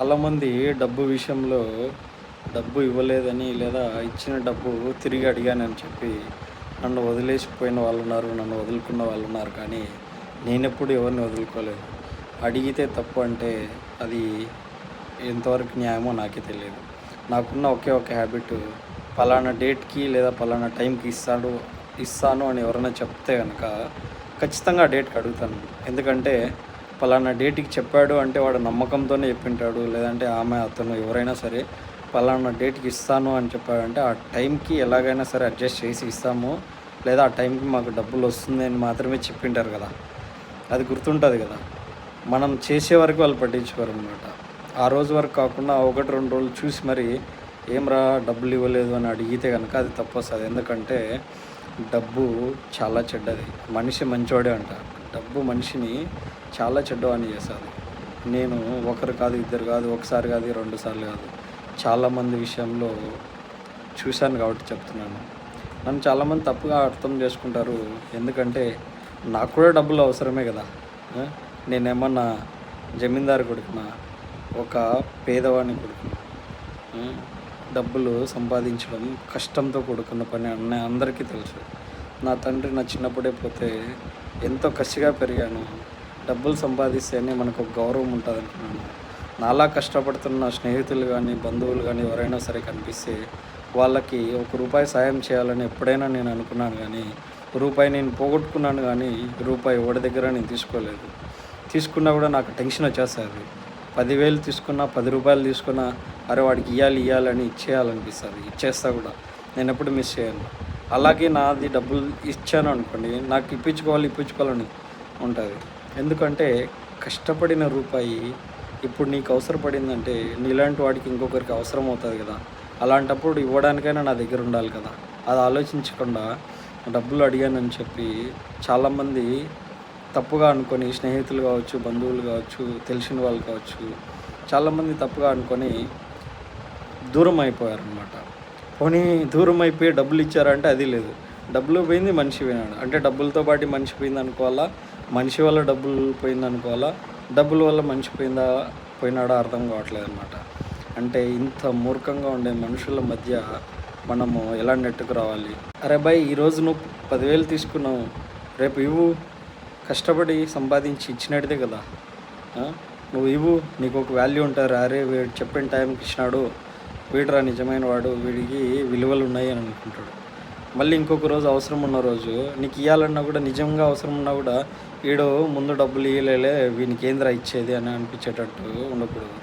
చాలామంది డబ్బు విషయంలో డబ్బు ఇవ్వలేదని లేదా ఇచ్చిన డబ్బు తిరిగి అడిగానని చెప్పి నన్ను వదిలేసిపోయిన వాళ్ళు ఉన్నారు, నన్ను వదులుకున్న వాళ్ళు ఉన్నారు. కానీ నేనెప్పుడు ఎవరిని వదులుకోలేదు. అడిగితే తప్పు అంటే అది ఎంతవరకు న్యాయమో నాకే తెలియదు. నాకున్న ఒకే ఒక హ్యాబిట్, పలానా డేట్కి లేదా పలానా టైంకి ఇస్తాను అని ఎవరైనా చెప్తే కనుక ఖచ్చితంగా ఆ డేట్కి అడుగుతాను. ఎందుకంటే పలానా డేట్‌కి చెప్పాడు అంటే వాడు నమ్మకంతోనే చెప్పింటాడు. లేదంటే ఆమె, అతను ఎవరైనా సరే పలానా డేట్‌కి ఇస్తాను అని చెప్పాడంటే ఆ టైంకి ఎలాగైనా సరే అడ్జస్ట్ చేసి ఇస్తాము. లేదా ఆ టైంకి మాకు డబ్బులొస్తుంది అని మాత్రమే చెప్పింటారు కదా! అది గుర్తుంటది కదా! మనం చేసే వరకు వాళ్ళు పట్టించుకోరనమాట. ఆ రోజు వరకు కాకుండా 1, 2 రోజులు చూసి మరి "ఏమిరా డబ్బులు ఇవ్వలేదు" అని అడిగితే గనక అది తప్పొస్తది. ఎందుకంటే డబ్బు చాలా చెడ్డది. మనిషి మంచోడే అంట. డబ్బు మనిషిని చాలా చెడ్డవాడిని చేస్తది. నేను ఒకరు కాదు, ఇద్దరు కాదు, ఒకసారి కాదు, 2 సార్లు కాదు. చాలామంది విషయంలో చూశాను కాబట్టి చెప్తున్నాను. నన్ను చాలామంది తప్పుగా అర్థం చేసుకుంటారు. ఎందుకంటే నాకు కూడా డబ్బులు అవసరమే కదా! ఆ! నేనేమన్నా జమీందారు కొడుకునా? ఒక పేదవాని కొడుకుని. డబ్బులు సంపాదించడం కష్టంతో కూడుకున్న పని అందరికీ తెలుసు. నా తండ్రి నా చిన్నప్పుడే పోతే ఎంతో కసిగా పెరిగాను. డబ్బులు సంపాదిస్తేనే మనకు ఒక గౌరవం ఉంటుందనుకున్నాను. నాలా కష్టపడుతున్న స్నేహితులు కానీ, బంధువులు కానీ ఎవరైనా సరే కనిపిస్తే వాళ్ళకి రూపాయి సాయం చేయాలని ఎప్పుడైనా నేను అనుకున్నాను. కానీ రూపాయి నేను పోగొట్టుకున్నాను, కానీ రూపాయి ఎవరి దగ్గర నేను తీసుకోలేదు. తీసుకున్నా కూడా నాకు టెన్షన్ వచ్చేస్తుంది. 10,000 తీసుకున్నా, రూ. 10 తీసుకున్నా, అరే వాడికి ఇయ్యాలని ఇచ్చేయాలనిపిస్తుంది. ఇచ్చేస్తా కూడా. నేనెప్పుడు మిస్ చేయను. అలాగే నాది డబ్బులు ఇచ్చాను అనుకోండి, నాకు ఇప్పించుకోవాలని ఉంటుంది. ఎందుకంటే కష్టపడిన రూపాయి ఇప్పుడు నీకు అవసరపడిందంటే నీలాంటి వాడికి ఇంకొకరికి అవసరం అవుతుంది కదా! అలాంటప్పుడు ఇవ్వడానికైనా నా దగ్గర ఉండాలి కదా! అది ఆలోచించకుండా డబ్బులు అడిగానని చెప్పి చాలామంది తప్పుగా అనుకొని, స్నేహితులు కావచ్చు, బంధువులు కావచ్చు, తెలిసిన వాళ్ళు కావచ్చు, చాలామంది తప్పుగా అనుకొని దూరం అయిపోయారనమాట. పోనీ దూరం అయిపోయి డబ్బులు ఇచ్చారంటే అది లేదు. డబ్బులు పోయింది, మనిషి పోయినాడు. అంటే డబ్బులతో పాటు మనిషి పోయింది అనుకోవాలా? మనిషి వల్ల డబ్బులు పోయింది అనుకోవాలా? డబ్బుల వల్ల మనిషి పోయినాడా అర్థం కావట్లేదనమాట. అంటే ఇంత మూర్ఖంగా ఉండే మనుషుల మధ్య మనము ఎలా నెట్టుకు రావాలి? అరే భాయ్, ఈరోజు నువ్వు 10,000 తీసుకున్నావు, రేపు ఇవ్వు. కష్టపడి సంపాదించి ఇచ్చినట్టుదే కదా! నువ్వు ఇవ్వు, నీకు ఒక వాల్యూ ఉంటుంది. అరే వీడు చెప్పిన టైంకి ఇచ్చినాడు, వీడురా నిజమైన వాడు, వీడికి విలువలు ఉన్నాయి అని అనుకుంటాడు. మళ్ళీ ఇంకొక రోజు అవసరం ఉన్న రోజు నీకు ఇవ్వాలన్నా కూడా, నిజంగా అవసరం ఉన్నా కూడా, వీడు ముందు డబ్బులు ఇవ్వలేలే, వీనికి ఏందిరా ఇచ్చేది అని అనిపించేటట్టు ఉండకూడదు.